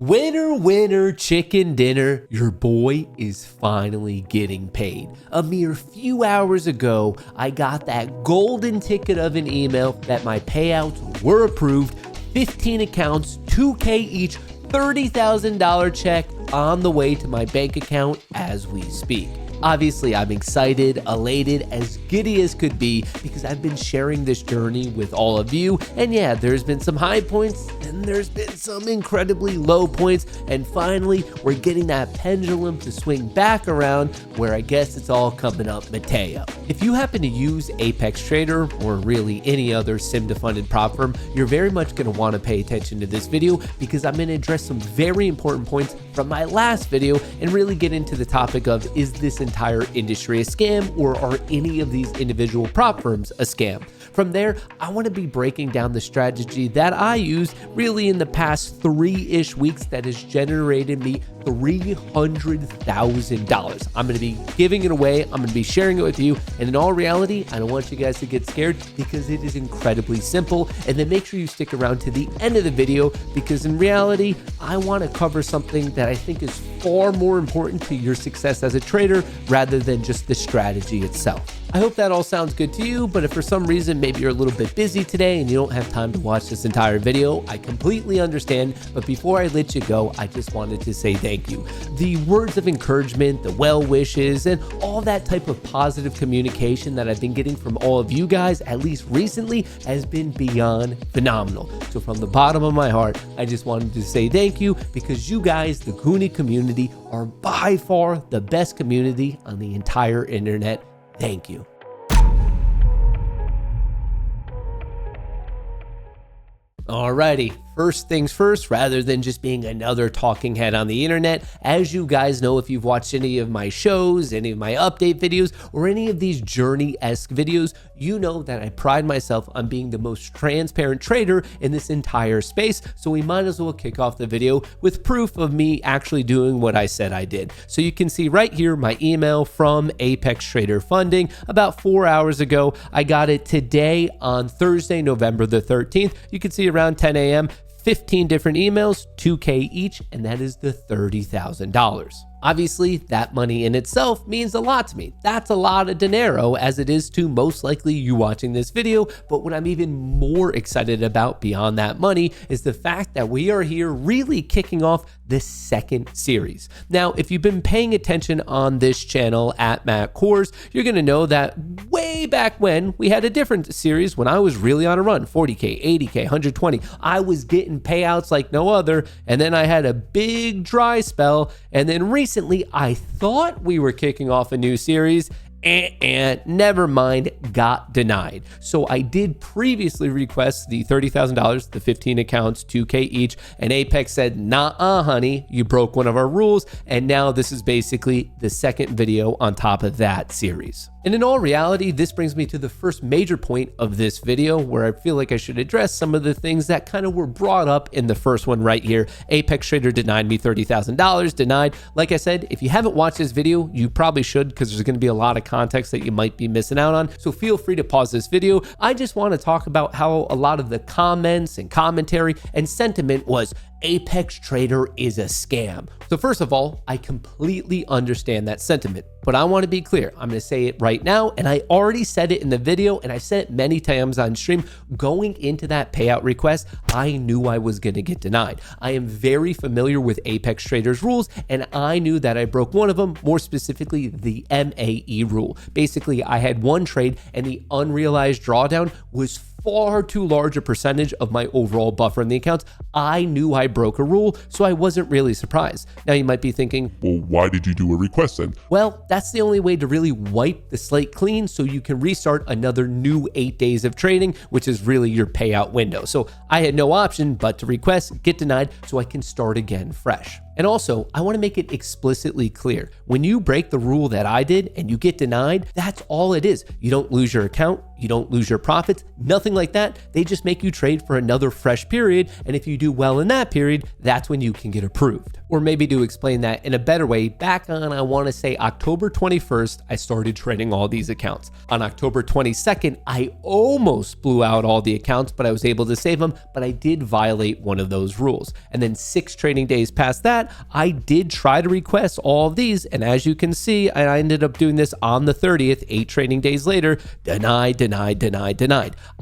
Winner, winner, chicken dinner, your boy is finally getting paid. A mere few hours ago, I got that golden ticket of an email that my payouts were approved, 15 accounts, $2K each, $30,000 check on the way to my bank account as we speak. Obviously, I'm excited, elated, as giddy as could be because I've been sharing this journey with all of you. And yeah, there's been some high points and there's been some incredibly low points. And finally, we're getting that pendulum to swing back around where I guess it's all coming up Mateo. If you happen to use Apex Trader or really any other sim-funded prop firm, you're very much going to want to pay attention to this video because I'm going to address some very important points from my last video and really get into the topic of, is this entire industry a scam, or are any of these individual prop firms a scam? From there, I want to be breaking down the strategy that I used really in the past 3-ish weeks that has generated me $300,000. I'm going to be giving it away. I'm going to be sharing it with you. And in all reality, I don't want you guys to get scared because it is incredibly simple. And then make sure you stick around to the end of the video because in reality, I want to cover something that I think is far more important to your success as a trader rather than just the strategy itself. I hope that all sounds good to you, but if for some reason maybe you're a little bit busy today and you don't have time to watch this entire video, I completely understand. But before I let you go, I just wanted to say thank you. The words of encouragement, the well wishes, and all that type of positive communication that I've been getting from all of you guys, at least recently, has been beyond phenomenal. So from the bottom of my heart, I just wanted to say thank you because you guys, the Goonie community, are by far the best community on the entire internet. Thank you. Alrighty, first things first, rather than just being another talking head on the internet, as you guys know, if you've watched any of my shows, any of my update videos, or any of these journey-esque videos, you know that I pride myself on being the most transparent trader in this entire space, so we might as well kick off the video with proof of me actually doing what I said I did. So you can see right here my email from Apex Trader Funding about 4 hours ago. I got it today on Thursday, November the 13th. You can see around 10 a.m., 15 different emails, 2K each, and that is the $30,000. Obviously, that money in itself means a lot to me. That's a lot of dinero, as it is to most likely you watching this video. But what I'm even more excited about beyond that money is the fact that we are here really kicking off the second series. Now, if you've been paying attention on this channel at Kohrs, you're gonna know that way back when we had a different series when I was really on a run, 40K, 80K, 120. I was getting payouts like no other, and then I had a big dry spell, and then recently I thought we were kicking off a new series, and never mind, got denied. So I did previously request the $30,000, the 15 accounts, 2K each, and Apex said, nah, honey, you broke one of our rules, and now this is basically the second video on top of that series. And in all reality, this brings me to the first major point of this video where I feel like I should address some of the things that kind of were brought up in the first one right here. Apex Trader denied me $30,000, denied. Like I said, if you haven't watched this video, you probably should because there's going to be a lot of context that you might be missing out on. So feel free to pause this video. I just want to talk about how a lot of the comments and commentary and sentiment was Apex Trader is a scam. So first of all, I completely understand that sentiment, but I want to be clear. I'm going to say it right now, and I already said it in the video, and I've said it many times on stream. Going into that payout request, I knew I was going to get denied. I am very familiar with Apex Trader's rules, and I knew that I broke one of them, more specifically the MAE rule. Basically, I had one trade, and the unrealized drawdown was far too large a percentage of my overall buffer in the accounts. I knew I broke a rule, so I wasn't really surprised. Now you might be thinking, well, why did you do a request then? Well, that's the only way to really wipe the slate clean so you can restart another new 8 days of trading, which is really your payout window. So I had no option but to request, get denied, so I can start again fresh. And also, I want to make it explicitly clear. When you break the rule that I did and you get denied, that's all it is. You don't lose your account, you don't lose your profits, nothing like that. They just make you trade for another fresh period. And if you do well in that period, that's when you can get approved. Or maybe to explain that in a better way, back on, I want to say October 21st, I started trading all these accounts. On October 22nd, I almost blew out all the accounts, but I was able to save them, but I did violate one of those rules. And then 6 trading days past that, I did try to request all of these. And as you can see, I ended up doing this on the 30th, 8 trading days later, denied.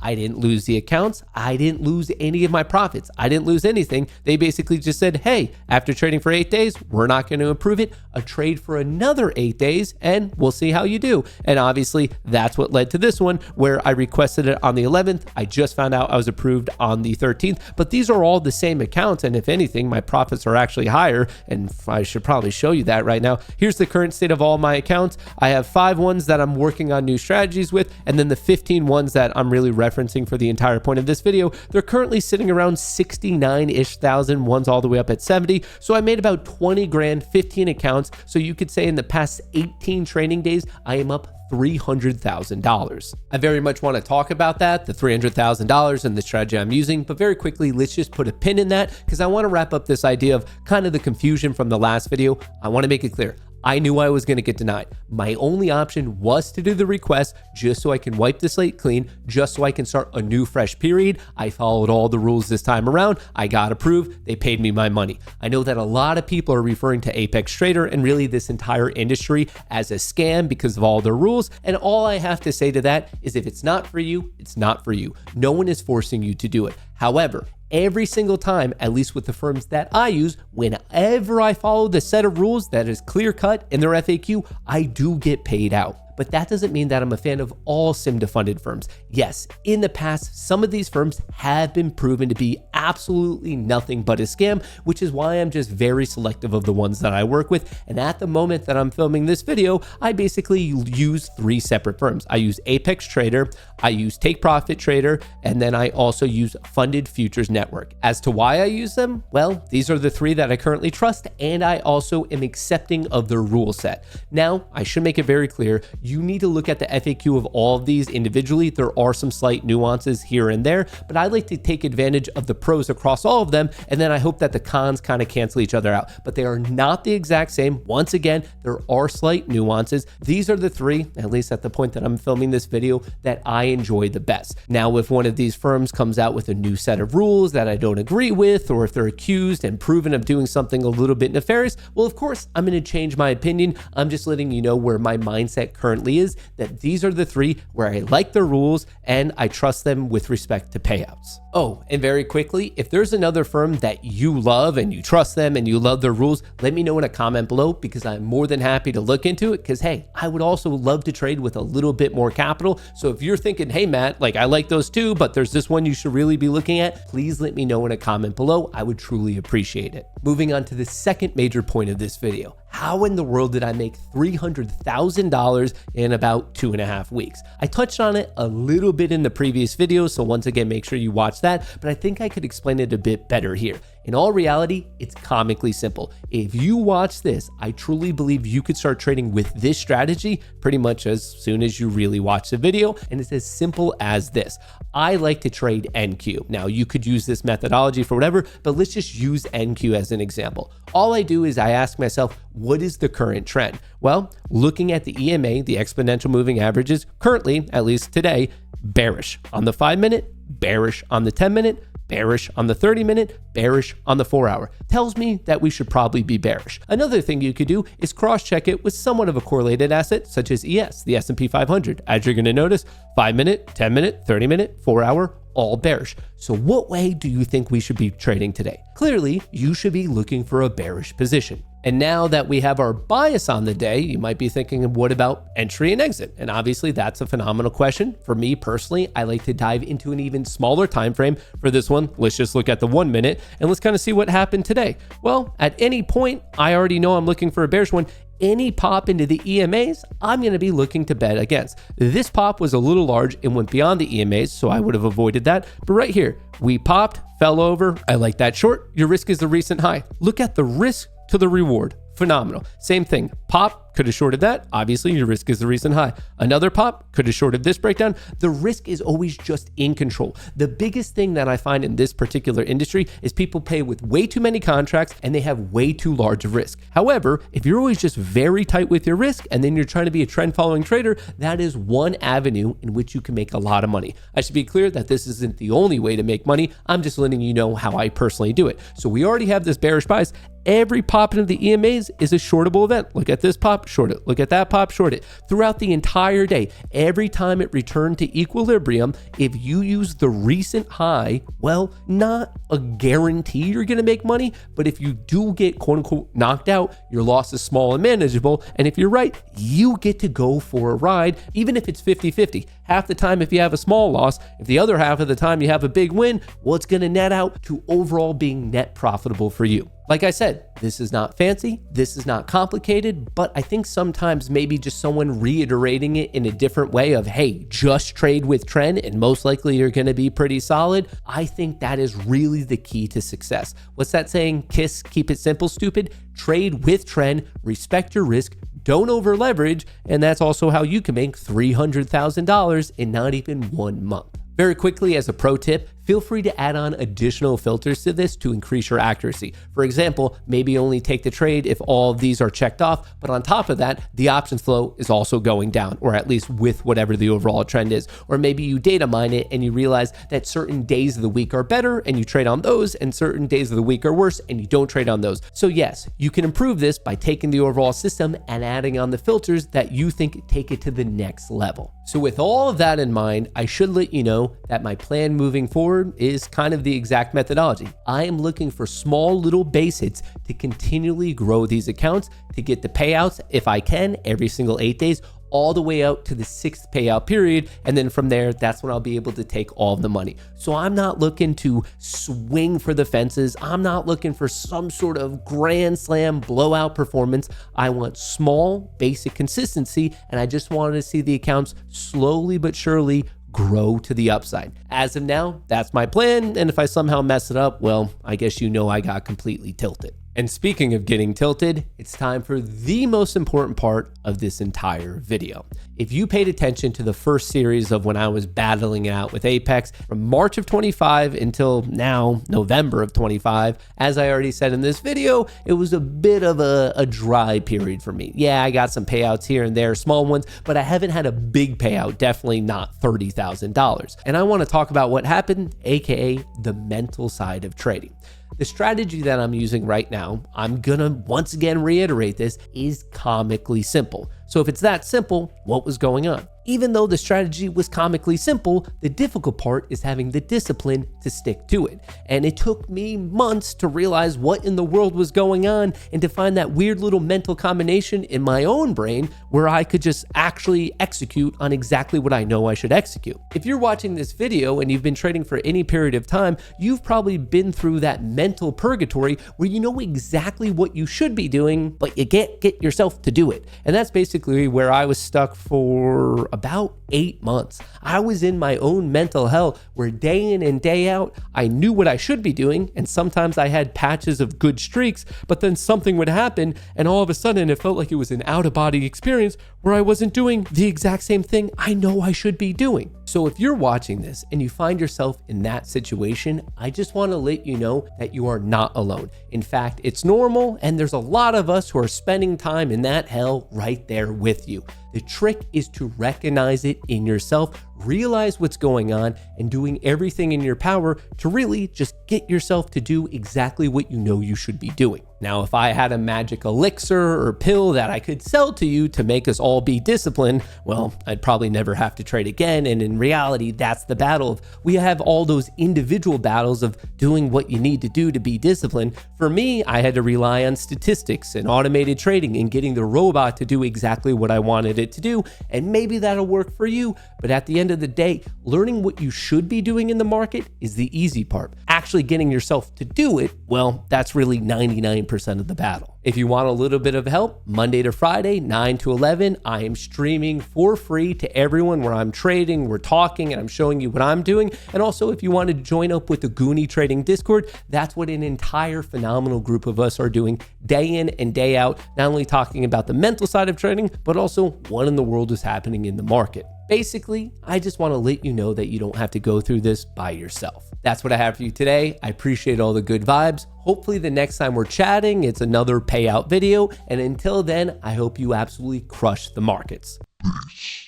I didn't lose the accounts. I didn't lose any of my profits. I didn't lose anything. They basically just said, hey, after trading for 8 days, we're not going to approve it. A trade for another 8 days, and we'll see how you do. And obviously, that's what led to this one, where I requested it on the 11th. I just found out I was approved on the 13th, but these are all the same accounts. And if anything, my profits are actually higher. And I should probably show you that right now. Here's the current state of all my accounts. I have 5 ones that I'm working on new strategies with, and then the 15 ones that I'm really referencing for the entire point of this video. They're currently sitting around 69-ish thousand, ones all the way up at 70. So I made about 20 grand, 15 accounts. So you could say in the past 18 trading days, I am up $300,000. I very much want to talk about that, the $300,000 and the strategy I'm using, but very quickly, let's just put a pin in that because I want to wrap up this idea of kind of the confusion from the last video. I want to make it clear. I knew I was going to get denied. My only option was to do the request just so I can wipe the slate clean, just so I can start a new fresh period. I followed all the rules this time around. I got approved. They paid me my money. I know that a lot of people are referring to Apex Trader and really this entire industry as a scam because of all the rules. And all I have to say to that is if it's not for you, it's not for you. No one is forcing you to do it. However, every single time, at least with the firms that I use, whenever I follow the set of rules that is clear cut in their FAQ, I do get paid out. But that doesn't mean that I'm a fan of all SIMDA-funded firms. Yes, in the past, some of these firms have been proven to be absolutely nothing but a scam, which is why I'm just very selective of the ones that I work with. And at the moment that I'm filming this video, I basically use 3 separate firms. I use Apex Trader, I use Take Profit Trader, and then I also use Funded Futures Network. As to why I use them, well, these are the 3 that I currently trust, and I also am accepting of their rule set. Now, I should make it very clear, you need to look at the FAQ of all of these individually. There are some slight nuances here and there, but I like to take advantage of the pros across all of them, and then I hope that the cons kind of cancel each other out. But they are not the exact same. Once again, there are slight nuances. These are the 3, at least at the point that I'm filming this video, that I enjoy the best. Now, if one of these firms comes out with a new set of rules that I don't agree with, or if they're accused and proven of doing something a little bit nefarious, well, of course, I'm going to change my opinion. I'm just letting you know where my mindset currently is, that these are the 3 where I like the rules and I trust them with respect to payouts. Oh, and very quickly, if there's another firm that you love and you trust them and you love their rules, let me know in a comment below because I'm more than happy to look into it because, hey, I would also love to trade with a little bit more capital. So if you're thinking, hey, Matt, like I like those too, but there's this one you should really be looking at, please let me know in a comment below. I would truly appreciate it. Moving on to the second major point of this video. How in the world did I make $300,000 in about 2.5 weeks? I touched on it a little bit in the previous video, so once again, make sure you watch that, but I think I could explain it a bit better here. In all reality, it's comically simple. If you watch this, I truly believe you could start trading with this strategy pretty much as soon as you really watch the video, and it's as simple as this. I like to trade NQ. Now, you could use this methodology for whatever, but let's just use NQ as an example. All I do is I ask myself, what is the current trend? Well, looking at the EMA, the exponential moving averages, currently, at least today, bearish on the 5-minute, bearish on the 10-minute, bearish on the 30-minute, bearish on the 4-hour. Tells me that we should probably be bearish. Another thing you could do is cross-check it with somewhat of a correlated asset, such as ES, the S&P 500. As you're going to notice, 5-minute, 10-minute, 30-minute, 4-hour, all bearish. So what way do you think we should be trading today? Clearly, you should be looking for a bearish position. And now that we have our bias on the day, you might be thinking, what about entry and exit? And obviously that's a phenomenal question. For me personally, I like to dive into an even smaller time frame. For this one, let's just look at the 1 minute and let's kind of see what happened today. Well, at any point, I already know I'm looking for a bearish one. Any pop into the EMAs, I'm going to be looking to bet against. This pop was a little large and went beyond the EMAs, so I would have avoided that. But right here, we popped, fell over. I like that short. Your risk is the recent high. Look at the risk to the reward. Phenomenal. Same thing. Pop, could have shorted that. Obviously, your risk is the reason high. Another pop, could have shorted this breakdown. The risk is always just in control. The biggest thing that I find in this particular industry is people pay with way too many contracts and they have way too large of risk. However, if you're always just very tight with your risk and then you're trying to be a trend following trader, that is one avenue in which you can make a lot of money. I should be clear that this isn't the only way to make money. I'm just letting you know how I personally do it. So we already have this bearish bias. Every pop into the EMAs is a shortable event. Look at this pop, short it. Look at that pop, short it. Throughout the entire day, every time it returned to equilibrium, if you use the recent high, well, not a guarantee you're going to make money, but if you do get quote unquote knocked out, your loss is small and manageable. And if you're right, you get to go for a ride, even if it's 50-50. Half the time, if you have a small loss, if the other half of the time you have a big win, well, it's going to net out to overall being net profitable for you. Like I said, this is not fancy, this is not complicated, but I think sometimes maybe just someone reiterating it in a different way of, hey, just trade with trend and most likely you're going to be pretty solid. I think that is really the key to success. What's that saying? KISS, keep it simple, stupid. Trade with trend, respect your risk, don't over leverage, and that's also how you can make $300,000 in not even 1 month. Very quickly, as a pro tip, feel free to add on additional filters to this to increase your accuracy. For example, maybe only take the trade if all of these are checked off, but on top of that, the options flow is also going down, or at least with whatever the overall trend is. Or maybe you data mine it and you realize that certain days of the week are better and you trade on those, and certain days of the week are worse and you don't trade on those. So yes, you can improve this by taking the overall system and adding on the filters that you think take it to the next level. So with all of that in mind, I should let you know that my plan moving forward is kind of the exact methodology. I am looking for small little base hits to continually grow these accounts to get the payouts, if I can, every single 8 days, all the way out to the 6th payout period. And then from there, that's when I'll be able to take all of the money. So I'm not looking to swing for the fences. I'm not looking for some sort of grand slam blowout performance. I want small, basic consistency. And I just wanted to see the accounts slowly but surely grow to the upside. As of now, that's my plan. And if I somehow mess it up, well, I guess you know I got completely tilted. And speaking of getting tilted, it's time for the most important part of this entire video. If you paid attention to the first series of when I was battling it out with Apex from March of 25 until now, November of 25, as I already said in this video, it was a bit of a dry period for me. Yeah, I got some payouts here and there, small ones, but I haven't had a big payout, definitely not $30,000. And I want to talk about what happened, aka the mental side of trading. The strategy that I'm using right now, I'm gonna once again reiterate this, is comically simple. So if it's that simple, what was going on? Even though the strategy was comically simple, the difficult part is having the discipline to stick to it. And it took me months to realize what in the world was going on and to find that weird little mental combination in my own brain where I could just actually execute on exactly what I know I should execute. If you're watching this video and you've been trading for any period of time, you've probably been through that mental purgatory where you know exactly what you should be doing, but you can't get yourself to do it. And that's basically where I was stuck for about 8 months. I was in my own mental hell where day in and day out, I knew what I should be doing. And sometimes I had patches of good streaks, but then something would happen. And all of a sudden it felt like it was an out of body experience where I wasn't doing the exact same thing I know I should be doing. So if you're watching this and you find yourself in that situation, I just want to let you know that you are not alone. In fact, it's normal, and there's a lot of us who are spending time in that hell right there with you. The trick is to recognize it in yourself, realize what's going on, and doing everything in your power to really just get yourself to do exactly what you know you should be doing. Now, if I had a magic elixir or pill that I could sell to you to make us all be disciplined, well, I'd probably never have to trade again. And in reality, that's the battle. We have all those individual battles of doing what you need to do to be disciplined. For me, I had to rely on statistics and automated trading and getting the robot to do exactly what I wanted it to do. And maybe that'll work for you. But at the end of the day, learning what you should be doing in the market is the easy part. Actually getting yourself to do it, well, that's really 99% of the battle. If you want a little bit of help, Monday to Friday, 9 to 11, I am streaming for free to everyone where I'm trading, we're talking, and I'm showing you what I'm doing. And also, if you want to join up with the Goonie Trading Discord, that's what an entire phenomenal group of us are doing day in and day out, not only talking about the mental side of trading, but also what in the world is happening in the market. Basically, I just want to let you know that you don't have to go through this by yourself. That's what I have for you today. I appreciate all the good vibes. Hopefully the next time we're chatting, it's another payout video. And until then, I hope you absolutely crush the markets. Peace.